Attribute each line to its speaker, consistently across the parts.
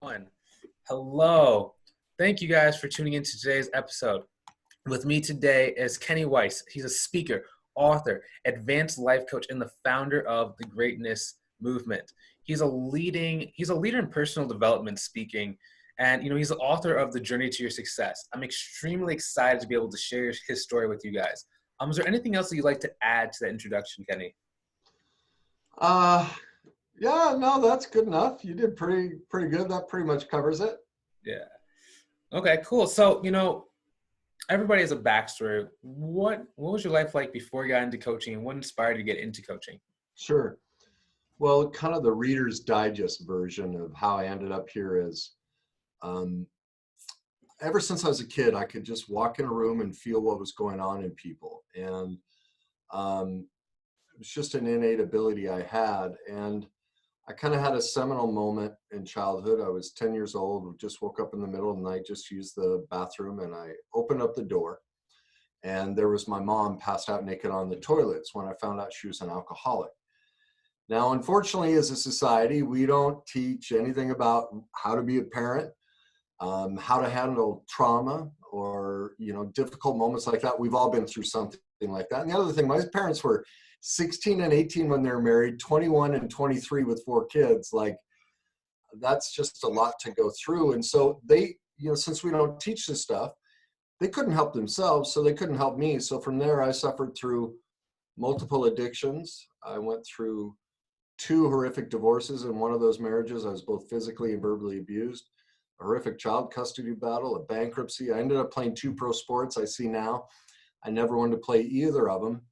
Speaker 1: One. Hello. Thank you guys for tuning in to today's episode. With me today is Kenny Weiss. He's a speaker, author, advanced life coach, and the founder of the Greatness Movement. He's a leader in personal development speaking, and he's the author of The Journey to Your Success. I'm extremely excited to be able to share his story with you guys. Is there anything else that you'd like to add to that introduction, Kenny?
Speaker 2: Uh, yeah, no, that's good enough. You did pretty good. That pretty much covers it.
Speaker 1: Yeah. Okay, cool. So, everybody has a backstory. What was your life like before you got into coaching, and what inspired you to get into coaching?
Speaker 2: Sure. Well, kind of the Reader's Digest version of how I ended up here is, um, ever since I was a kid, I could just walk in a room and feel what was going on in people. And it was just an innate ability I had. And I kind of had a seminal moment in childhood. I was 10 years old, just woke up in the middle of the night, just used the bathroom, and I opened up the door. And there was my mom passed out naked on the toilets when I found out she was an alcoholic. Now, unfortunately, as a society, we don't teach anything about how to be a parent, how to handle trauma or, difficult moments like that. We've all been through something like that. And the other thing, my parents were 16 and 18 when they were married, 21 and 23 with 4 kids. Like, that's just a lot to go through. And so they, since we don't teach this stuff, they couldn't help themselves, so they couldn't help me. So from there, I suffered through multiple addictions. I went through 2 horrific divorces. In one of those marriages, I was both physically and verbally abused. A horrific child custody battle, a bankruptcy. I ended up playing 2 pro sports. I see now I never wanted to play either of them.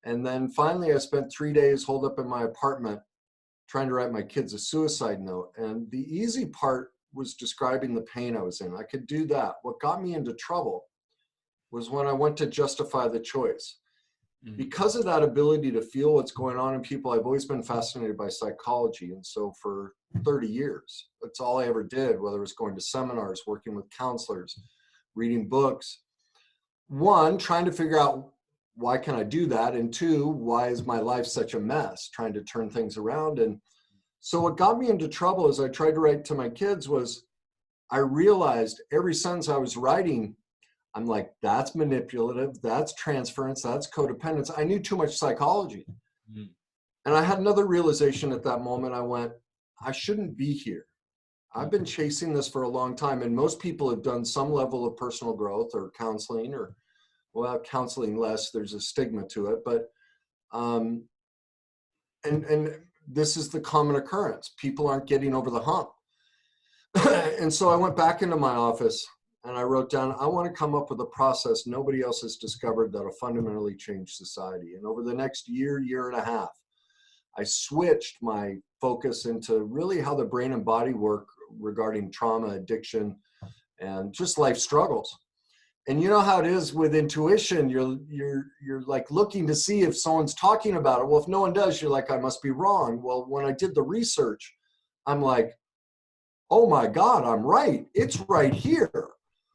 Speaker 2: And then finally, I spent 3 days holed up in my apartment trying to write my kids a suicide note. And the easy part was describing the pain I was in. I could do that. What got me into trouble was when I went to justify the choice. Because of that ability to feel what's going on in people, I've always been fascinated by psychology. And so for 30 years, that's all I ever did, whether it was going to seminars, working with counselors, reading books. One, trying to figure out why can I do that? And two, why is my life such a mess? Trying to turn things around. And so what got me into trouble as I tried to write to my kids was I realized every sentence I was writing, I'm like, that's manipulative, that's transference, that's codependence. I knew too much psychology.
Speaker 1: Mm.
Speaker 2: And I had another realization at that moment. I went, I shouldn't be here. I've been chasing this for a long time. And most people have done some level of personal growth or counseling or, well, counseling less, there's a stigma to it. But, and this is the common occurrence. People aren't getting over the hump. And so I went back into my office and I wrote down, I want to come up with a process nobody else has discovered that'll fundamentally change society. And over the next year and a half, I switched my focus into really how the brain and body work regarding trauma, addiction, and just life struggles. And you know how it is with intuition, you're like looking to see if someone's talking about it. Well, if no one does, you're like, I must be wrong. Well, when I did the research, I'm like, oh my God, I'm right. It's right here.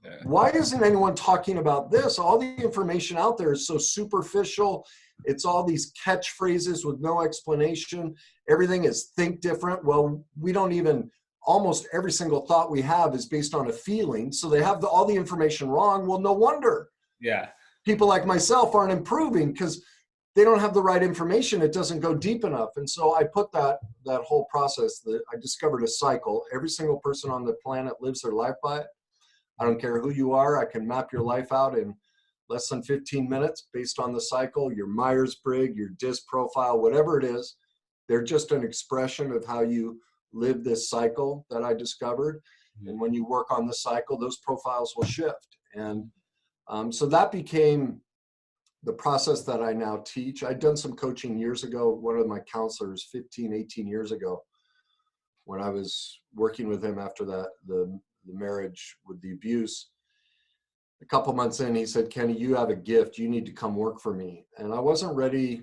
Speaker 2: Yeah. Why isn't anyone talking about this? All the information out there is so superficial. It's all these catchphrases with no explanation. Everything is think different. Well, we don't even, almost every single thought we have is based on a feeling. So they have all the information wrong. Well, no wonder.
Speaker 1: Yeah.
Speaker 2: People like myself aren't improving because they don't have the right information. It doesn't go deep enough. And so I put that whole process, that I discovered a cycle. Every single person on the planet lives their life by it. I don't care who you are. I can map your life out in less than 15 minutes based on the cycle, your Myers-Briggs, your DISC profile, whatever it is. They're just an expression of how you live this cycle that I discovered. And when you work on the cycle, those profiles will shift. And so that became the process that I now teach. I'd done some coaching years ago. One of my counselors, 15, 18 years ago, when I was working with him after that, the marriage with the abuse, a couple months in, he said, Kenny, you have a gift. You need to come work for me. And I wasn't ready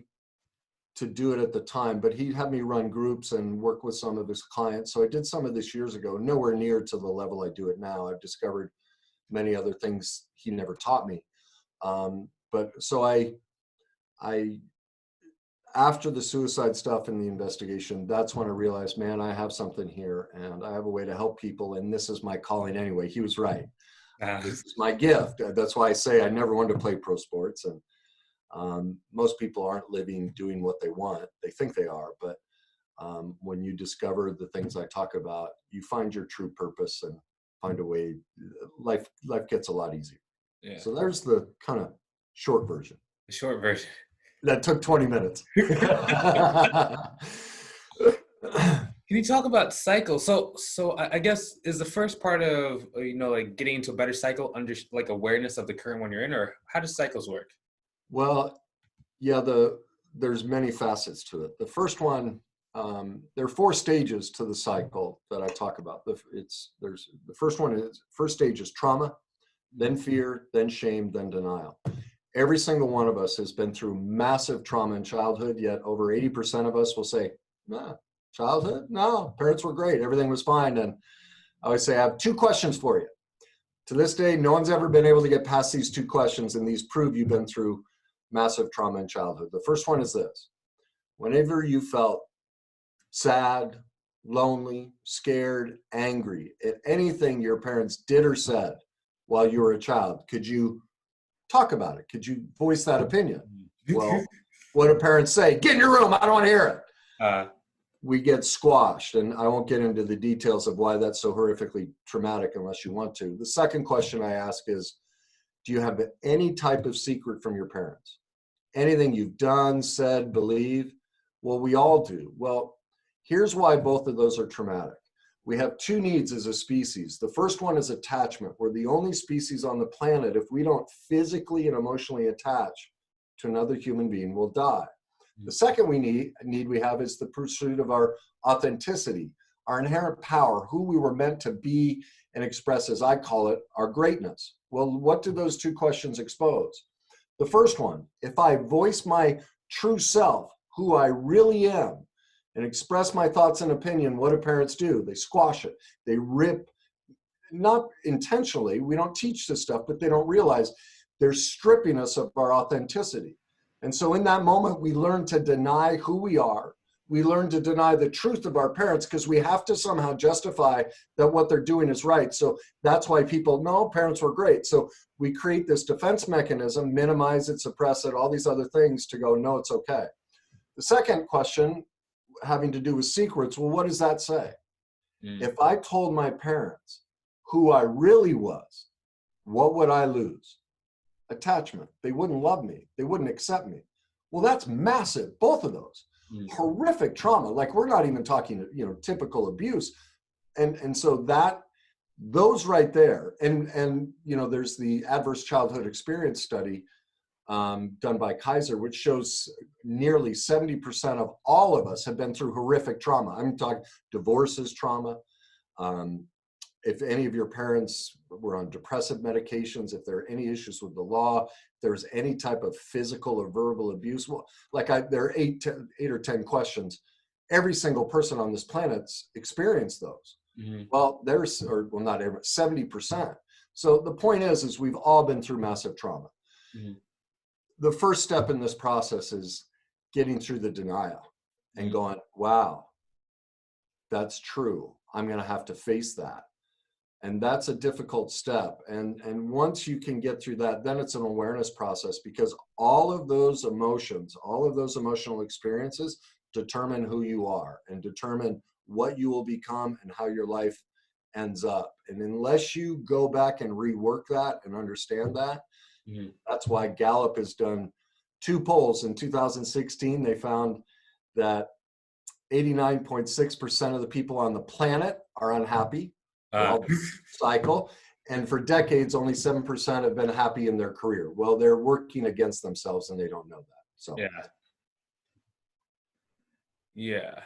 Speaker 2: to do it at the time, but he had me run groups and work with some of his clients. So I did some of this years ago, nowhere near to the level I do it now. I've discovered many other things he never taught me. But so I after the suicide stuff in the investigation, that's when I realized, man, I have something here and I have a way to help people. And this is my calling anyway. He was right. This is my gift. That's why I say I never wanted to play pro sports. And most people aren't living doing what they want. They think they are. But when you discover the things I talk about, you find your true purpose and find a way. Life gets a lot easier.
Speaker 1: Yeah.
Speaker 2: So there's the kind of short version.
Speaker 1: The short version.
Speaker 2: That took 20 minutes.
Speaker 1: Can you talk about cycle? So I guess is the first part of, like getting into a better cycle under like awareness of the current one you're in, or how does cycles work?
Speaker 2: Well, yeah, there's many facets to it. The first one, there are 4 stages to the cycle that I talk about. The first stage is trauma, then fear, then shame, then denial. Every single one of us has been through massive trauma in childhood, yet over 80% of us will say, nah, childhood? No, parents were great. Everything was fine. And I always say, I have 2 questions for you. To this day, no one's ever been able to get past these 2 questions, and these prove you've been through massive trauma in childhood. The first one is this. Whenever you felt sad, lonely, scared, angry at anything your parents did or said while you were a child, could you talk about it? Could you voice that opinion? Well, what do parents say? Get in your room. I don't want to hear it. We get squashed, and I won't get into the details of why that's so horrifically traumatic unless you want to. The second question I ask is, do you have any type of secret from your parents? Anything you've done, said, believe? Well, we all do. Well, here's why both of those are traumatic. We have 2 needs as a species. The first one is attachment. We're the only species on the planet, if we don't physically and emotionally attach to another human being, we'll die. The second need we have is the pursuit of our authenticity, our inherent power, who we were meant to be and express, as I call it, our greatness. Well, what do those 2 questions expose? The first one, if I voice my true self, who I really am, and express my thoughts and opinion, what do parents do? They squash it. They rip, not intentionally, we don't teach this stuff, but they don't realize they're stripping us of our authenticity. And so in that moment, we learn to deny who we are. We learn to deny the truth of our parents because we have to somehow justify that what they're doing is right. So that's why people, no, parents were great. So we create this defense mechanism, minimize it, suppress it, all these other things to go, no, it's okay. The second question, having to do with secrets, well, what does that say? If I told my parents who I really was, what would I lose? Attachment. They wouldn't love me. They wouldn't accept me. Well, that's massive. Both of those. Horrific trauma. Like, we're not even talking, typical abuse. And so those right there, and there's the adverse childhood experience study done by Kaiser, which shows nearly 70% of all of us have been through horrific trauma. I'm talking divorce is trauma. If any of your parents were on depressive medications, if there are any issues with the law, if there's any type of physical or verbal abuse, well, there are 8 or 10 questions. Every single person on this planet's experienced those. Well, not every, 70%. So the point is we've all been through massive trauma. The first step in this process is getting through the denial and going, wow, that's true. I'm going to have to face that. And that's a difficult step. And once you can get through that, then it's an awareness process, because all of those emotions, all of those emotional experiences determine who you are and determine what you will become and how your life ends up. And unless you go back and rework that and understand that, that's why Gallup has done 2 polls. In 2016, they found that 89.6% of the people on the planet are unhappy. Cycle. And for decades, only 7% have been happy in their career. Well, they're working against themselves and they don't know that. So
Speaker 1: yeah.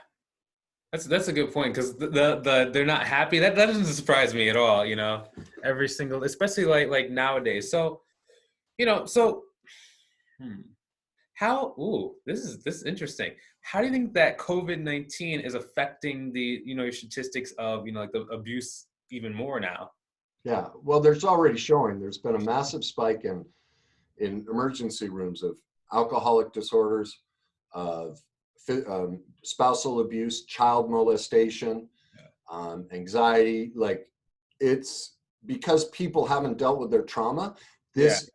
Speaker 1: That's a good point, because the they're not happy. That doesn't surprise me at all, every single, especially like nowadays. So, this is interesting. How do you think that COVID-19 is affecting the, your statistics of, like the abuse even more now?
Speaker 2: Yeah, well, there's been a massive spike in emergency rooms of alcoholic disorders, of spousal abuse, child molestation, anxiety. Like, it's because people haven't dealt with their trauma.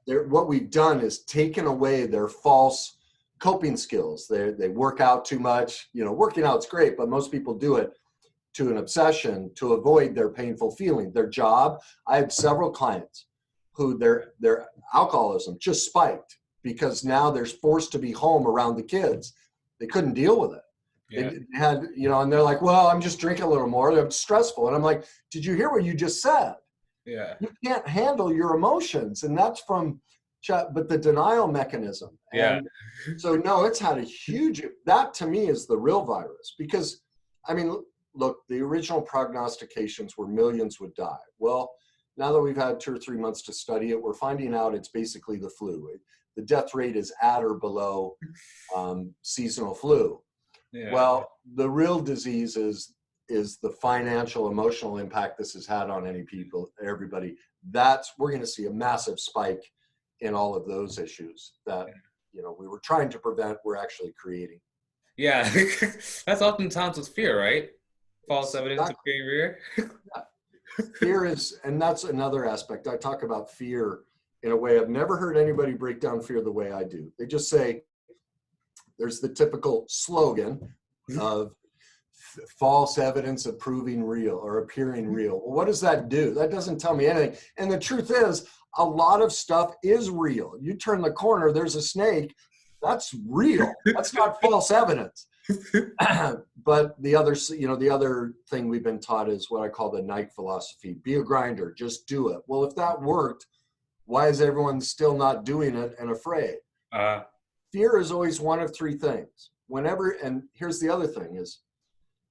Speaker 2: What we've done is taken away their false coping skills. They work out too much. Working out's great, but most people do it to an obsession to avoid their painful feeling. Their job. I had several clients who their alcoholism just spiked because now they're forced to be home around the kids. They couldn't deal with it. They had, and they're like, well, I'm just drinking a little more. It's stressful. And I'm like, did you hear what you just said?
Speaker 1: Yeah.
Speaker 2: You can't handle your emotions. And that's but the denial mechanism.
Speaker 1: Yeah.
Speaker 2: And so, no, it's had a huge, that to me is the real virus. Because, I mean, look, the original prognostications were millions would die. Well, now that we've had 2 or 3 months to study it, we're finding out it's basically the flu. The death rate is at or below seasonal flu.
Speaker 1: Yeah.
Speaker 2: Well, the real disease is the financial, emotional impact this has had on everybody. We're going to see a massive spike in all of those issues that, we were trying to prevent, we're actually creating.
Speaker 1: Yeah. That's oftentimes with fear, right? False evidence of fear.
Speaker 2: Fear is, and that's another aspect. I talk about fear in a way I've never heard anybody break down fear the way I do. They just say, there's the typical slogan of false evidence of proving real or appearing real. Well, what does that do? That doesn't tell me anything. And the truth is, a lot of stuff is real. You turn the corner, there's a snake. That's real. That's not false evidence. But the other thing we've been taught is what I call the Nike philosophy. Be a grinder, just do it. Well, if that worked, why is everyone still not doing it and afraid? Fear is always one of 3 things. And here's the other thing is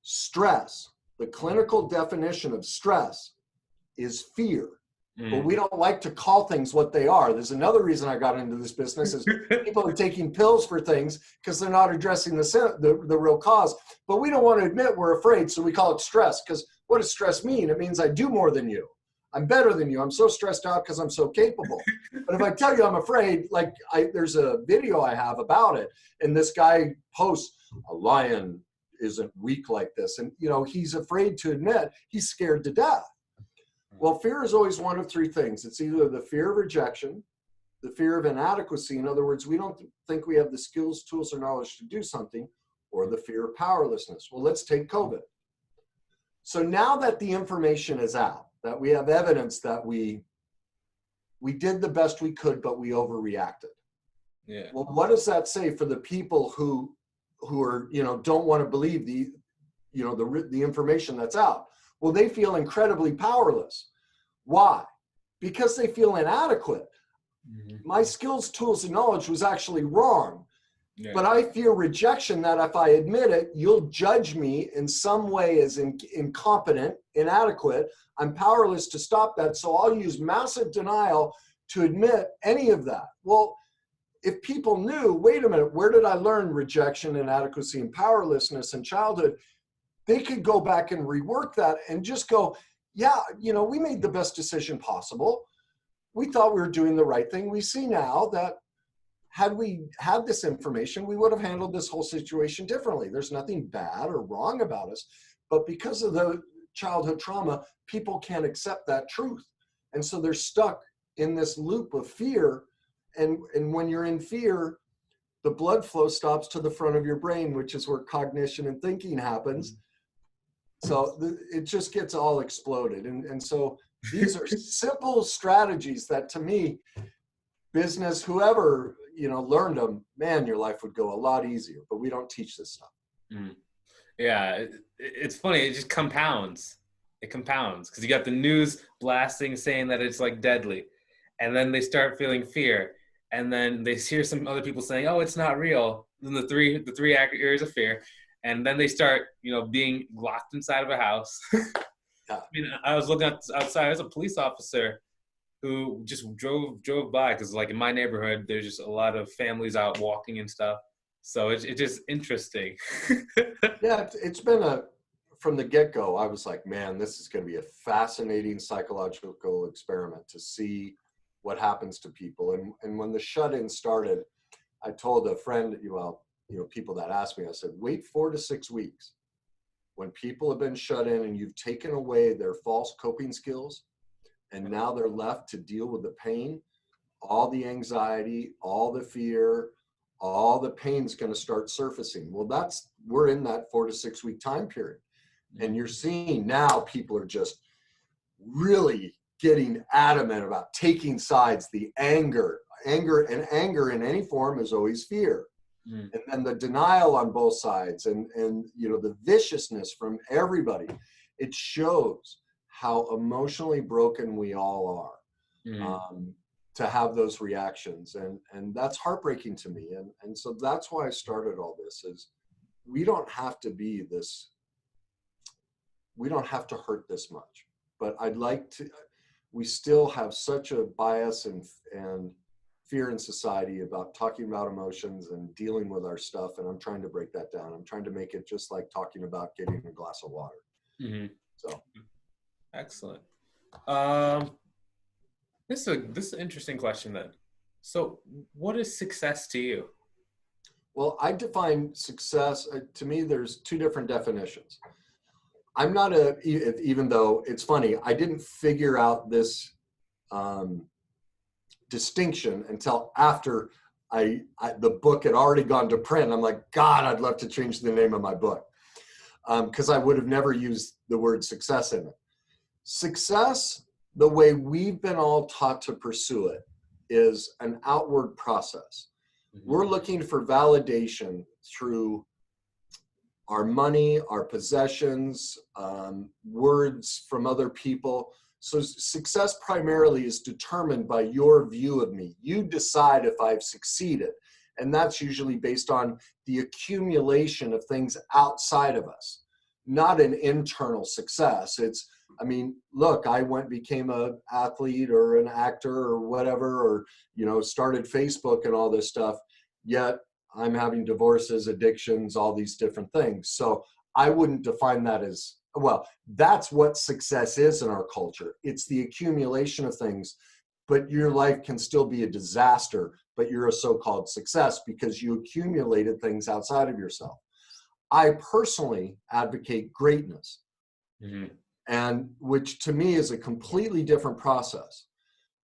Speaker 2: stress. The clinical definition of stress is fear. But we don't like to call things what they are. There's another reason I got into this business is people are taking pills for things because they're not addressing the real cause. But we don't want to admit we're afraid, so we call it stress. Because what does stress mean? It means I do more than you. I'm better than you. I'm so stressed out because I'm so capable. But if I tell you I'm afraid, there's a video I have about it, and this guy posts, a lion isn't weak like this. And, he's afraid to admit he's scared to death. Well, fear is always one of 3 things. It's either the fear of rejection, the fear of inadequacy. In other words, we don't think we have the skills, tools, or knowledge to do something, or the fear of powerlessness. Well, let's take COVID. So now that the information is out, that we have evidence that we did the best we could, but we overreacted.
Speaker 1: Yeah.
Speaker 2: Well, what does that say for the people who are, don't want to believe the information that's out? Well, they feel incredibly powerless. Why? Because they feel inadequate. My skills, tools, and knowledge was actually wrong. Yeah. But I fear rejection, that if I admit it, you'll judge me in some way as incompetent, inadequate. I'm powerless to stop that. So I'll use massive denial to admit any of that. Well, if people knew, wait a minute, where did I learn rejection, inadequacy, and powerlessness in childhood? They could go back and rework that and just go, yeah, we made the best decision possible. We thought we were doing the right thing. We see now that had we had this information, we would have handled this whole situation differently. There's nothing bad or wrong about us. But because of the childhood trauma, people can't accept that truth. And so they're stuck in this loop of fear. And when you're in fear, the blood flow stops to the front of your brain, which is where cognition and thinking happens. So it just gets all exploded. And so these are simple strategies that, to me, business, whoever, learned them, man, your life would go a lot easier. But we don't teach this stuff.
Speaker 1: Yeah, it's funny. It just compounds. It compounds because you got the news blasting saying that it's deadly. And then they start feeling fear. And then they hear some other people saying, oh, it's not real. Then the three areas of fear. And then they start, being locked inside of a house. I mean, I was looking outside. There's a police officer who just drove by because, in my neighborhood, there's just a lot of families out walking and stuff. So it's just interesting.
Speaker 2: Yeah, it's been from the get-go, I was like, man, this is going to be a fascinating psychological experiment to see what happens to people. And when the shut-in started, I told a friend, people that ask me, I said, wait 4 to 6 weeks. When people have been shut in and you've taken away their false coping skills, and now they're left to deal with the pain, all the anxiety, all the fear, all the pain's going to start surfacing. Well, we're in that 4 to 6 week time period. And you're seeing now people are just really getting adamant about taking sides, the anger in any form is always fear. And then the denial on both sides and the viciousness from everybody. It shows how emotionally broken we all are to have those reactions. And that's heartbreaking to me. And so that's why I started all this is we don't have to hurt this much. But we still have such a bias and fear in society about talking about emotions and dealing with our stuff. And I'm trying to break that down. I'm trying to make it just like talking about getting a glass of water. So.
Speaker 1: Excellent. This is an interesting question then. So what is success to you?
Speaker 2: Well, I define success, to me, there's two different definitions. I'm not even though it's funny, I didn't figure out this distinction until after the book had already gone to print. I'm like, God, I'd love to change the name of my book because I would have never used the word success in it. Success, the way we've been all taught to pursue it, is an outward process. We're looking for validation through our money, our possessions, words from other people. So success primarily is determined by your view of me. You decide if I've succeeded. And that's usually based on the accumulation of things outside of us, not an internal success. Look, I became an athlete or an actor or whatever, or, started Facebook and all this stuff, yet I'm having divorces, addictions, all these different things. So I wouldn't define that as, well, that's what success is in our culture. It's the accumulation of things, but your life can still be a disaster, but you're a so-called success because you accumulated things outside of yourself. I personally advocate greatness, and which to me is a completely different process.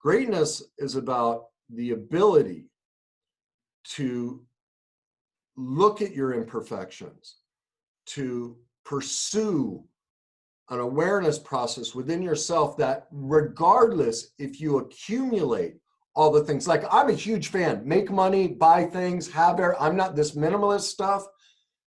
Speaker 2: Greatness is about the ability to look at your imperfections, to pursue an awareness process within yourself that regardless if you accumulate all the things, like I'm a huge fan, make money, buy things, I'm not this minimalist stuff.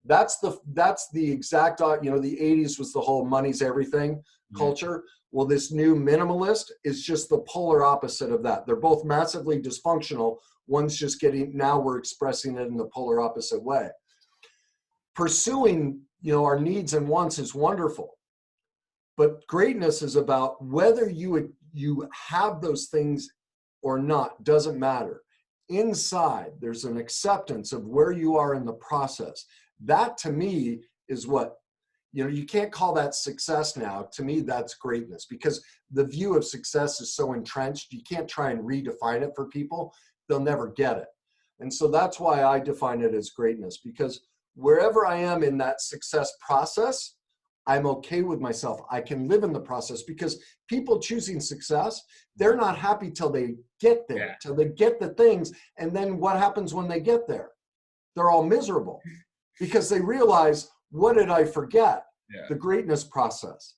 Speaker 2: That's the exact, the 80s was the whole money's everything culture. Well, this new minimalist is just the polar opposite of that. They're both massively dysfunctional. One's just now we're expressing it in the polar opposite way. Pursuing, our needs and wants is wonderful. But greatness is about whether you have those things or not, doesn't matter. Inside, there's an acceptance of where you are in the process. That to me is what, you can't call that success now. To me, that's greatness because the view of success is so entrenched. You can't try and redefine it for people. They'll never get it. And so that's why I define it as greatness, because wherever I am in that success process, I'm okay with myself. I can live in the process because people choosing success, they're not happy till they get there, till they get the things. And then what happens when they get there? They're all miserable because they realize, what did I forget? The greatness process.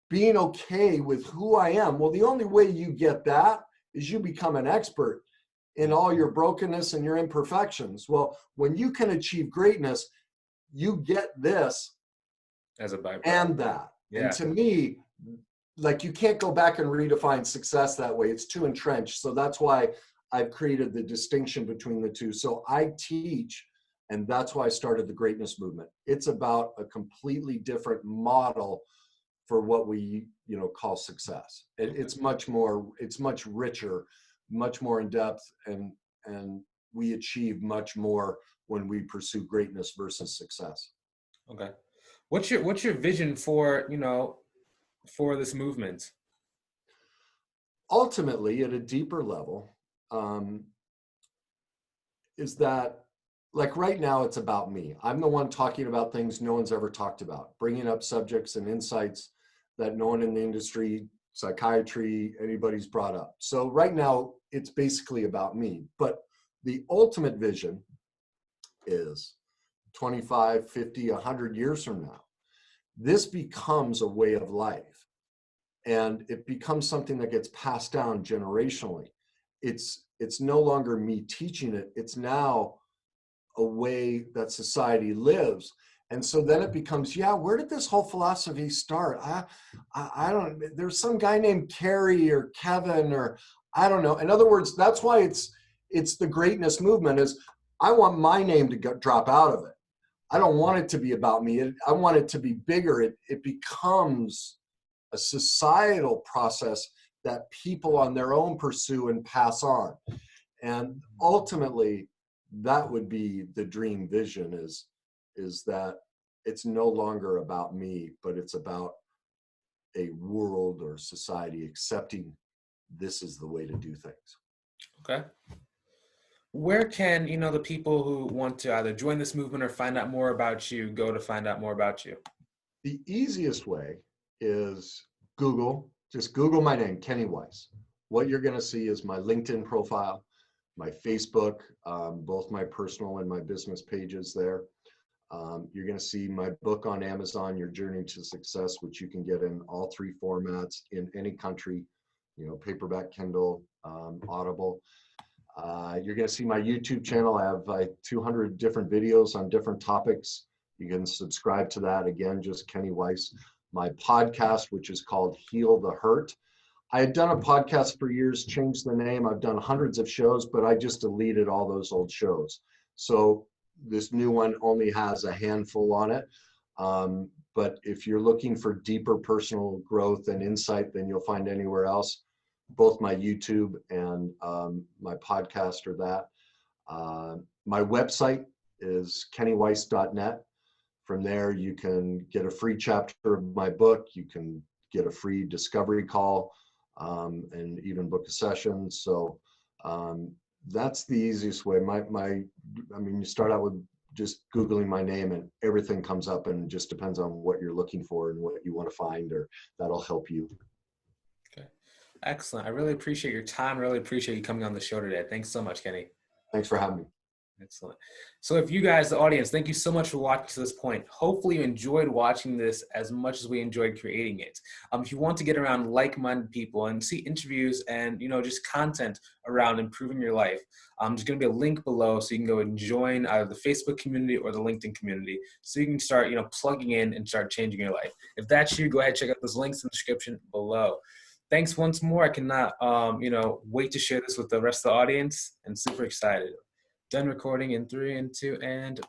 Speaker 2: Being okay with who I am. Well, the only way you get that is you become an expert in all your brokenness and your imperfections. Well, when you can achieve greatness, you get this
Speaker 1: as a byproduct
Speaker 2: and that. And to me, like, you can't go back and redefine success that way. It's too entrenched. So that's why I've created the distinction between the two. So I teach, and that's why I started the greatness movement. It's about a completely different model for what we, call success. It's much richer, much more in depth, and we achieve much more when we pursue greatness versus success.
Speaker 1: Okay. What's your vision for, for this movement?
Speaker 2: Ultimately, at a deeper level, is that like right now, it's about me. I'm the one talking about things no one's ever talked about, bringing up subjects and insights that no one in the industry, psychiatry, anybody's brought up. So right now, it's basically about me. But the ultimate vision is 25, 50, 100 years from now, this becomes a way of life, and it becomes something that gets passed down generationally. It's no longer me teaching it. It's now a way that society lives. And so then it becomes, yeah, where did this whole philosophy start? I don't, there's some guy named Kerry or Kevin, or I don't know. In other words, that's why it's the greatness movement. Is I want my name to drop out of it. I don't want it to be about me. I want it to be bigger. It becomes a societal process that people on their own pursue and pass on. And ultimately, that would be the dream vision, is that it's no longer about me, but it's about a world or society accepting this is the way to do things.
Speaker 1: Okay. Where can, the people who want to either join this movement or find out more about you go to find out more about you?
Speaker 2: The easiest way is just Google my name, Kenny Weiss. What you're going to see is my LinkedIn profile, my Facebook, both my personal and my business pages there. You're going to see my book on Amazon, Your Journey to Success, which you can get in all three formats in any country, paperback, Kindle, Audible. You're going to see my YouTube channel. I have 200 different videos on different topics. You can subscribe to that. Again, just Kenny Weiss. My podcast, which is called Heal the Hurt. I had done a podcast for years, changed the name. I've done hundreds of shows, but I just deleted all those old shows. So this new one only has a handful on it. But if you're looking for deeper personal growth and insight than you'll find anywhere else, both my YouTube and my podcast are that. My website is kennyweiss.net. From there, you can get a free chapter of my book. You can get a free discovery call, and even book a session. So that's the easiest way. You start out with just Googling my name and everything comes up, and it just depends on what you're looking for and what you want to find, or that'll help you.
Speaker 1: Okay. Excellent. I really appreciate your time. Really appreciate you coming on the show today. Thanks so much, Kenny.
Speaker 2: Thanks for having me.
Speaker 1: Excellent. So if you guys, the audience, thank you so much for watching to this point. Hopefully you enjoyed watching this as much as we enjoyed creating it. If you want to get around like-minded people and see interviews and, just content around improving your life, there's going to be a link below so you can go and join either the Facebook community or the LinkedIn community so you can start, plugging in and start changing your life. If that's you, go ahead and check out those links in the description below. Thanks once more. I cannot, wait to share this with the rest of the audience and super excited. Done recording in 3 and 2 and